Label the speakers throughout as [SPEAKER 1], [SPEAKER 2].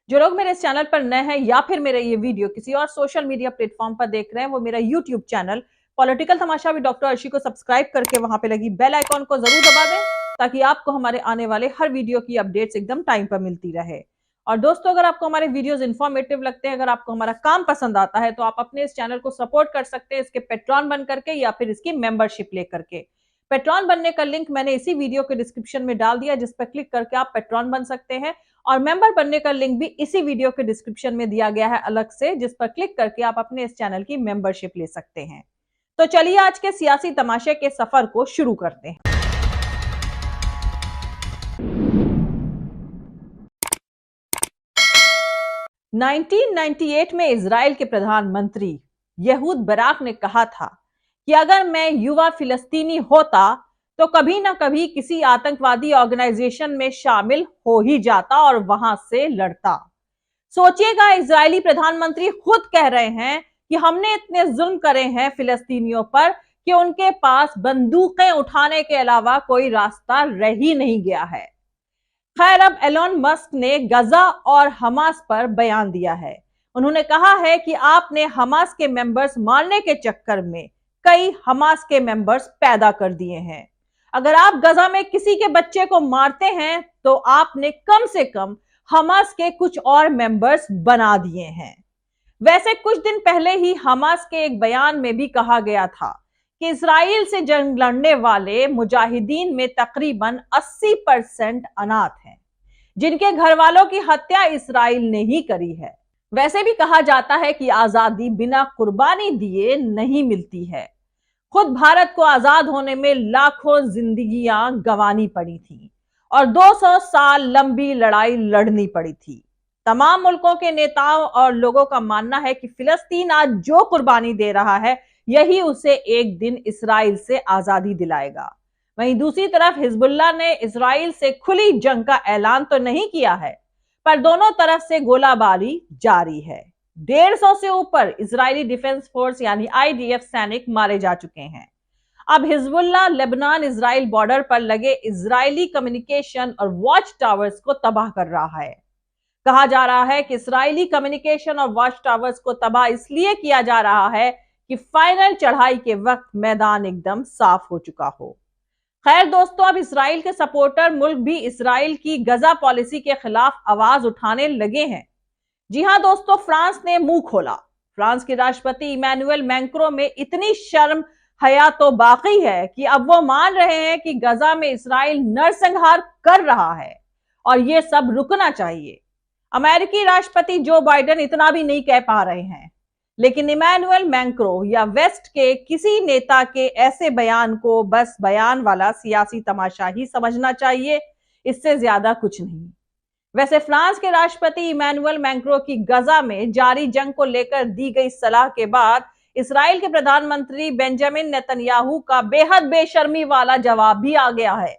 [SPEAKER 1] जो लोग मेरे इस चैनल पर नए हैं या फिर मेरे ये वीडियो किसी और सोशल मीडिया प्लेटफॉर्म पर देख रहे हैं, वो मेरा YouTube channel political Tamasha with doctor Arshi को सब्सक्राइब करके वहां पे लगी बेल आइकॉन को जरूर दबा दें, ताकि आपको हमारे आने वाले हर वीडियो की अपडेट्स एकदम टाइम पर मिलती रहे। और दोस्तों, अगर आपको हमारे वीडियोस इन्फॉर्मेटिव लगते हैं, अगर आपको हमारा काम पसंद आता है, तो आप अपने इस चैनल को सपोर्ट कर सकते हैं इसके पेट्रॉन बन करके या फिर इसकी मेंबरशिप लेकर के। पेट्रॉन बनने का लिंक मैंने इसी वीडियो के डिस्क्रिप्शन में डाल दिया, जिस पर क्लिक करके आप पेट्रॉन बन सकते हैं। और मेंबर बनने का लिंक भी इसी वीडियो के डिस्क्रिप्शन में दिया गया है अलग से, जिस पर क्लिक करके आप अपने इस चैनल की मेंबरशिप ले सकते हैं। तो चलिए आज के सियासी तमाशे के सफर को शुरू करते हैं। (1998) में इजराइल के प्रधानमंत्री यहूद बराक ने कहा था कि अगर मैं युवा फिलिस्तीनी होता तो कभी ना कभी किसी आतंकवादी ऑर्गेनाइजेशन में शामिल हो ही जाता और वहां से लड़ता। सोचिएगा, इजरायली प्रधानमंत्री खुद कह रहे हैं कि हमने इतने जुल्म करे हैं फिलिस्तीनियों पर कि उनके पास बंदूकें उठाने के अलावा कोई रास्ता रह ही नहीं गया है। खैर, अब एलोन मस्क ने गजा और हमास पर बयान दिया है। उन्होंने कहा है कि आपने हमास के मेंबर्स मारने के चक्कर में कई हमास के मेंबर्स पैदा कर दिए हैं। अगर आप गजा में किसी के बच्चे को मारते हैं तो आपने कम से कम हमास के कुछ और मेंबर्स बना दिए हैं। वैसे कुछ दिन पहले ही हमास के एक बयान में भी कहा गया था कि इजराइल से जंग लड़ने वाले मुजाहिदीन में तकरीबन 80% अनाथ हैं, जिनके घर वालों की हत्या इजराइल ने ही करी है। वैसे भी कहा जाता है कि आजादी बिना कुर्बानी दिए नहीं मिलती है। खुद भारत को आजाद होने में लाखों जिंदगियां गंवानी पड़ी थी और 200 साल लंबी लड़ाई लड़नी पड़ी थी। तमाम मुल्कों के नेताओं और लोगों का मानना है कि फिलिस्तीन आज जो कुर्बानी दे रहा है, यही उसे एक दिन इस्राइल से आजादी दिलाएगा। वहीं दूसरी तरफ हिजबुल्लाह ने इस्राइल से खुली जंग का ऐलान तो नहीं किया है, पर दोनों तरफ से गोलाबारी जारी है। 150 से ऊपर इजरायली डिफेंस फोर्स यानी IDF सैनिक मारे जा चुके हैं। अब हिजबुल्लाह लेबनान इजराइल बॉर्डर पर लगे इजरायली कम्युनिकेशन और वॉच टावर्स को तबाह कर रहा है। कहा जा रहा है कि इजरायली कम्युनिकेशन और वॉच टावर्स को तबाह इसलिए किया जा रहा है कि फाइनल चढ़ाई के वक्त मैदान एकदम साफ हो चुका हो। खैर दोस्तों, अब इजराइल के सपोर्टर मुल्क भी इजराइल की गजा पॉलिसी के खिलाफ आवाज उठाने लगे हैं। जी हां दोस्तों, फ्रांस ने मुंह खोला। फ्रांस के राष्ट्रपति इमैनुअल मैक्रों में इतनी शर्म हया तो बाकी है कि अब वो मान रहे हैं कि गजा में इजराइल नरसंहार कर रहा है और ये सब रुकना चाहिए। अमेरिकी राष्ट्रपति जो बाइडेन इतना भी नहीं कह पा रहे हैं, लेकिन इमैनुअल मैक्रों या वेस्ट के किसी नेता के ऐसे बयान को बस बयान वाला सियासी तमाशा ही समझना चाहिए, इससे ज्यादा कुछ नहीं। वैसे फ्रांस के राष्ट्रपति इमैनुअल मैक्रों की गजा में जारी जंग को लेकर दी गई सलाह के बाद इजराइल के प्रधानमंत्री बेंजामिन नेतन्याहू का बेहद बेशर्मी वाला जवाब भी आ गया है।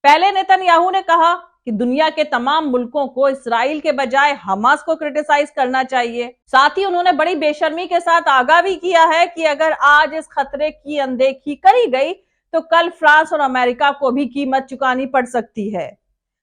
[SPEAKER 1] पहले नेतन्याहू ने कहा कि दुनिया के तमाम मुल्कों को इजराइल के बजाय हमास को क्रिटिसाइज करना चाहिए। साथ ही उन्होंने बड़ी बेशर्मी के साथ आगाह भी किया है कि अगर आज इस खतरे की अनदेखी करी गई तो कल फ्रांस और अमेरिका को भी कीमत चुकानी पड़ सकती है।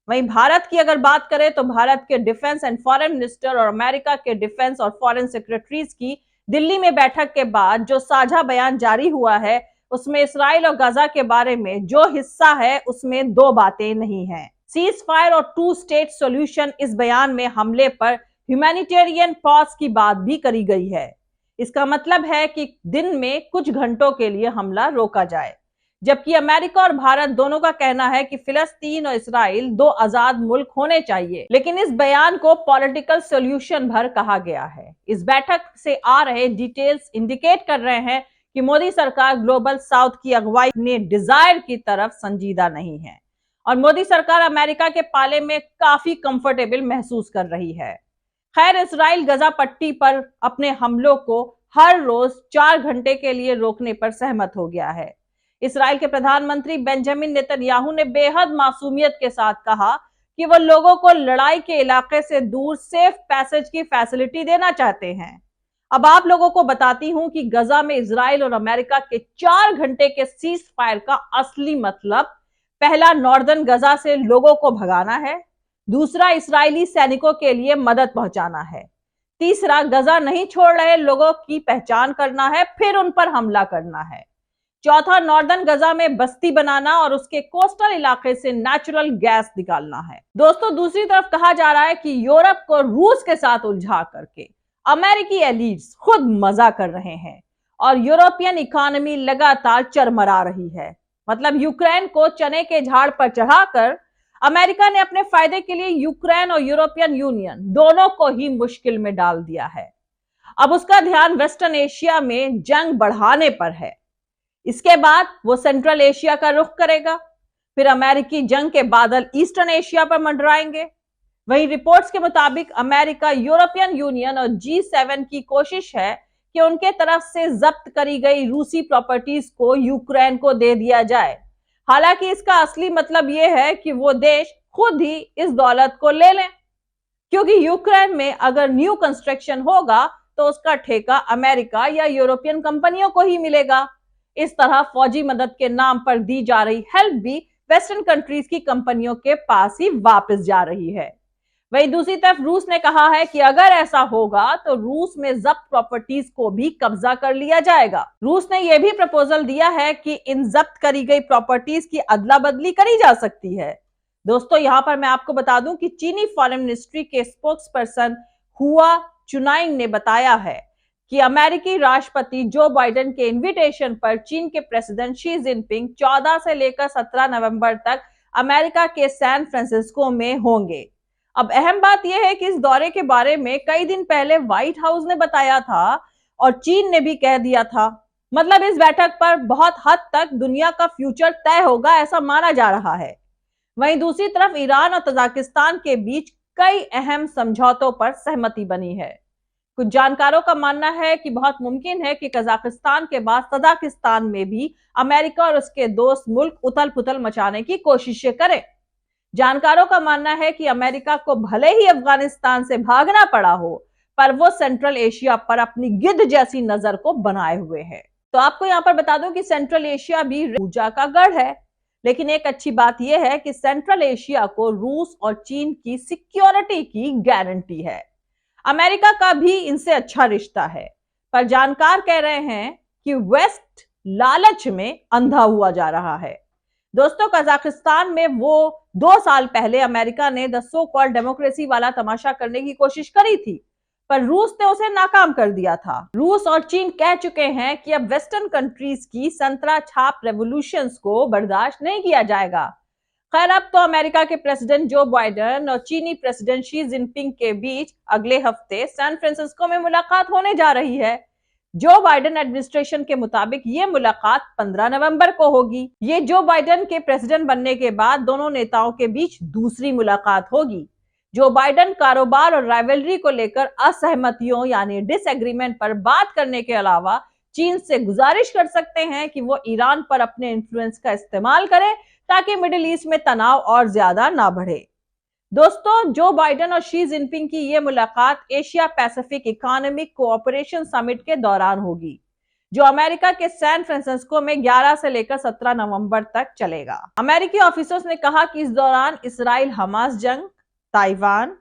[SPEAKER 1] वहीं भारत की अगर बात करें तो भारत के डिफेंस एंड फॉरेन मिनिस्टर और अमेरिका के डिफेंस और फॉरेन सेक्रेटरीज की दिल्ली में बैठक के बाद जो साझा बयान जारी हुआ है, उसमें इस्राइल और गजा के बारे में जो हिस्सा है उसमें दो बातें नहीं है। सीज फायर और 2 स्टेट सॉल्यूशन, इस बयान में हमले पर ह्यूमैनिटेरियन पॉज की बात भी करी गई है। इसका मतलब है कि दिन में कुछ घंटों के लिए हमला रोका जाए, जबकि अमेरिका और भारत दोनों का कहना है कि फिलिस्तीन और इस्राइल 2 आजाद मुल्क होने चाहिए। लेकिन इस बयान को पॉलिटिकल सॉल्यूशन भर कहा गया है। इस बैठक से आ रहे डिटेल्स इंडिकेट कर रहे हैं कि मोदी सरकार ग्लोबल साउथ की अगुवाई ने डिजायर की तरफ संजीदा नहीं है और मोदी सरकार अमेरिका के पाले में काफी कंफर्टेबल महसूस कर रही है। खैर, इस्राइल गजा पट्टी पर अपने हमलों को हर रोज 4 घंटे के लिए रोकने पर सहमत हो गया है। इस्राइल के प्रधानमंत्री बेंजामिन नेतन्याहू ने बेहद मासूमियत के साथ कहा कि वो लोगों को लड़ाई के इलाके से दूर सेफ पैसेज की फैसिलिटी देना चाहते हैं। अब आप लोगों को बताती हूं कि गजा में इजराइल और अमेरिका के 4 घंटे के सीज फायर का असली मतलब पहला, नॉर्दर्न गजा से लोगों को भगाना है। दूसरा, इस्राएली सैनिकों के लिए मदद पहुंचाना है। तीसरा, गजा नहीं छोड़ रहे लोगों की पहचान करना है, फिर उन पर हमला करना है। चौथा, नॉर्दर्न गजा में बस्ती बनाना और उसके कोस्टल इलाके से नेचुरल गैस निकालना है। दोस्तों, दूसरी तरफ कहा जा रहा है कि यूरोप को रूस के साथ उलझा करके अमेरिकी एलिट्स खुद मजा कर रहे हैं और यूरोपियन इकोनॉमी लगातार चरमरा रही है। मतलब यूक्रेन को चने के झाड़ पर चढ़ाकर अमेरिका ने अपने फायदे के लिए यूक्रेन और यूरोपियन यूनियन दोनों को ही मुश्किल में डाल दिया है। अब उसका ध्यान वेस्टर्न एशिया में जंग बढ़ाने पर है। इसके बाद वो सेंट्रल एशिया का रुख करेगा, फिर अमेरिकी जंग के बादल ईस्टर्न एशिया पर मंडराएंगे। वहीं रिपोर्ट्स के मुताबिक अमेरिका, यूरोपियन यूनियन और G7 की कोशिश है कि उनके तरफ से जब्त करी गई रूसी प्रॉपर्टीज को यूक्रेन को दे दिया जाए। हालांकि इसका असली मतलब यह है कि वो देश खुद ही इस दौलत को ले लें, क्योंकि यूक्रेन में अगर न्यू कंस्ट्रक्शन होगा तो उसका ठेका अमेरिका या यूरोपियन कंपनियों को ही मिलेगा। इस तरह फौजी मदद के नाम पर दी जा रही हेल्प भी वेस्टर्न कंट्रीज की कंपनियों के पास ही वापस जा रही है। वहीं दूसरी तरफ रूस ने कहा है कि अगर ऐसा होगा तो रूस में जब्त प्रॉपर्टीज को भी कब्जा कर लिया जाएगा। रूस ने यह भी प्रपोजल दिया है कि इन जब्त करी गई प्रॉपर्टीज की अदला बदली करी जा सकती है। दोस्तों, यहां पर मैं आपको बता दूं कि चीनी फॉरेन मिनिस्ट्री के स्पोक्स पर्सन हुआ चुनाइंग ने बताया है कि अमेरिकी राष्ट्रपति जो बाइडेन के इनविटेशन पर चीन के प्रेसिडेंट शी जिनपिंग 14 से लेकर 17 नवंबर तक अमेरिका के सैन फ्रांसिस्को में होंगे। अब अहम बात यह है कि इस दौरे के बारे में कई दिन पहले व्हाइट हाउस ने बताया था और चीन ने भी कह दिया था। मतलब इस बैठक पर बहुत हद तक दुनिया का फ्यूचर तय होगा, ऐसा माना जा रहा है। वहीं दूसरी तरफ ईरान और तजाकिस्तान के बीच कई अहम समझौतों पर सहमति बनी है। कुछ जानकारों का मानना है कि बहुत मुमकिन है कि कजाकिस्तान के बाद तजाकिस्तान में भी अमेरिका और उसके दोस्त मुल्क उथल पुथल मचाने की कोशिशें करें। जानकारों का मानना है कि अमेरिका को भले ही अफगानिस्तान से भागना पड़ा हो, पर वो सेंट्रल एशिया पर अपनी गिद्ध जैसी नजर को बनाए हुए है। तो आपको यहां पर बता दूं कि सेंट्रल एशिया भी ऊर्जा का गढ़ है, लेकिन एक अच्छी बात यह है कि सेंट्रल एशिया को रूस और चीन की सिक्योरिटी की गारंटी है। अमेरिका का भी इनसे अच्छा रिश्ता है, पर जानकार कह रहे हैं कि वेस्ट लालच में अंधा हुआ जा रहा है। दोस्तों, कजाकिस्तान में वो 2 साल पहले अमेरिका ने द सो कॉल्ड डेमोक्रेसी वाला तमाशा करने की कोशिश करी थी, पर रूस ने उसे नाकाम कर दिया था। रूस और चीन कह चुके हैं कि अब वेस्टर्न कंट्रीज की संतरा छाप रेवोल्यूशंस को बर्दाश्त नहीं किया जाएगा। खैर, अब तो अमेरिका के प्रेसिडेंट जो बाइडेन और चीनी प्रेसिडेंट शी जिनपिंग के बीच अगले हफ्ते सैन फ्रांसिस्को में मुलाकात होने जा रही है। जो बाइडेन एडमिनिस्ट्रेशन के मुताबिक ये मुलाकात 15 नवंबर को होगी। ये जो बाइडेन के प्रेसिडेंट बनने के बाद दोनों नेताओं के बीच दूसरी मुलाकात होगी। जो बाइडेन कारोबार और राइवलरी को लेकर असहमतियों यानी डिसएग्रीमेंट पर बात करने के अलावा चीन से गुजारिश कर सकते हैं कि वो ईरान पर अपने इन्फ्लुएंस का इस्तेमाल करे ताकि मिडिल ईस्ट में तनाव और ज्यादा ना बढ़े। दोस्तों, जो बाइडेन और शी जिनपिंग की यह मुलाकात Asia Pacific economic cooperation summit के दौरान होगी, जो अमेरिका के सैन फ्रांसिस्को में 11 से लेकर 17 नवंबर तक चलेगा। अमेरिकी ऑफिसर्स ने कहा कि इस दौरान इसराइल हमास जंग, ताइवान,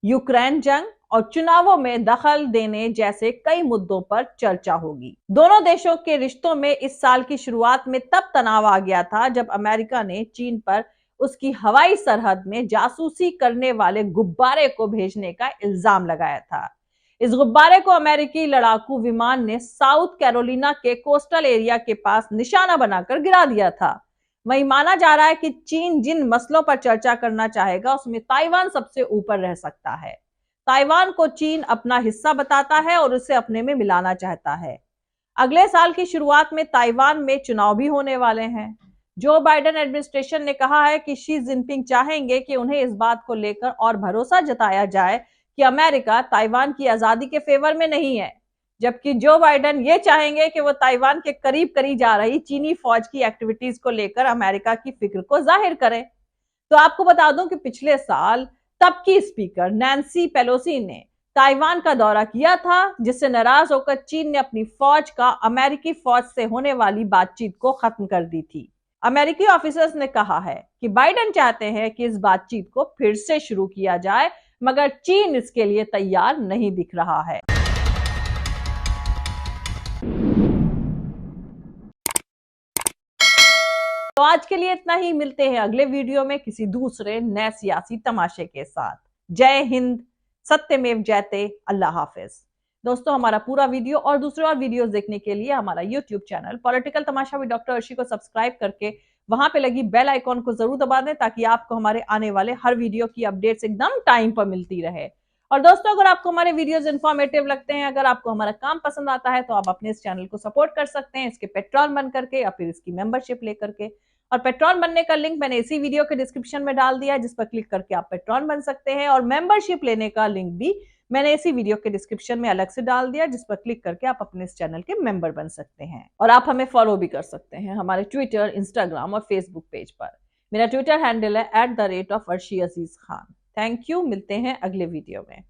[SPEAKER 1] यूक्रेन जंग और चुनावों में दखल देने जैसे कई मुद्दों पर चर्चा होगी। दोनों देशों के रिश्तों में इस साल की शुरुआत में तब तनाव आ गया था जब अमेरिका ने चीन पर उसकी हवाई सरहद में जासूसी करने वाले गुब्बारे को भेजने का इल्जाम लगाया था। इस गुब्बारे को अमेरिकी लड़ाकू विमान ने साउथ कैरोलिना के कोस्टल एरिया के पास निशाना बनाकर गिरा दिया था। वहीं माना जा रहा है कि चीन जिन मसलों पर चर्चा करना चाहेगा उसमें ताइवान सबसे ऊपर रह सकता है। ताइवान को चीन अपना हिस्सा बताता है और उसे अपने में मिलाना चाहता है। अगले साल की शुरुआत में ताइवान में चुनाव भी होने वाले हैं। जो बाइडेन एडमिनिस्ट्रेशन ने कहा है कि शी जिनपिंग चाहेंगे कि उन्हें इस बात को लेकर और भरोसा जताया जाए कि अमेरिका ताइवान की आजादी के फेवर में नहीं है, जबकि जो बाइडेन ये चाहेंगे कि वो ताइवान के करीब करी जा रही चीनी फौज की एक्टिविटीज को लेकर अमेरिका की फिक्र को जाहिर करें। तो आपको बता दूं कि पिछले साल तब की स्पीकर नैन्सी पेलोसी ने ताइवान का दौरा किया था, जिससे नाराज होकर चीन ने अपनी फौज का अमेरिकी फौज से होने वाली बातचीत को खत्म कर दी थी। अमेरिकी ऑफिसर्स ने कहा है कि बाइडेन चाहते हैं कि इस बातचीत को फिर से शुरू किया जाए, मगर चीन इसके लिए तैयार नहीं दिख रहा है। तो आज के लिए इतना ही, मिलते हैं अगले वीडियो में किसी दूसरे नए सियासी तमाशे के साथ। जय हिंद, सत्यमेव जयते, अल्लाह हाफिज। दोस्तों, हमारा पूरा वीडियो और दूसरे और वीडियोस देखने के लिए हमारा YouTube channel political Tamasha with doctor Arshi को सब्सक्राइब करके वहां पे लगी बेल आइकॉन को जरूर दबा दें, ताकि आपको हमारे आने वाले हर वीडियो की अपडेट्स एकदम टाइम पर मिलती रहे। और दोस्तों, अगर आपको हमारे वीडियोस इंफॉर्मेटिव लगते हैं, अगर आपको हमारा काम पसंद आता है, तो आप अपने इस चैनल को सपोर्ट कर सकते हैं, इसके पेट्रॉन बन करके या फिर इसकी मेंबरशिप लेकर के। और पेट्रॉन बनने का लिंक मैंने इसी वीडियो के डिस्क्रिप्शन में डाल दिया है, जिस पर क्लिक करके आप पेट्रॉन बन सकते हैं। और मेंबरशिप लेने का लिंक भी मैंने इसी वीडियो के डिस्क्रिप्शन में अलग से डाल दिया, जिस पर क्लिक करके आप अपने इस चैनल के मेंबर बन सकते हैं। और आप हमें फॉलो भी कर सकते हैं हमारे ट्विटर, इंस्टाग्राम और फेसबुक पेज पर। मेरा ट्विटर हैंडल है @arshi aziz Khan। Thank you, मिलते हैं अगले वीडियो में।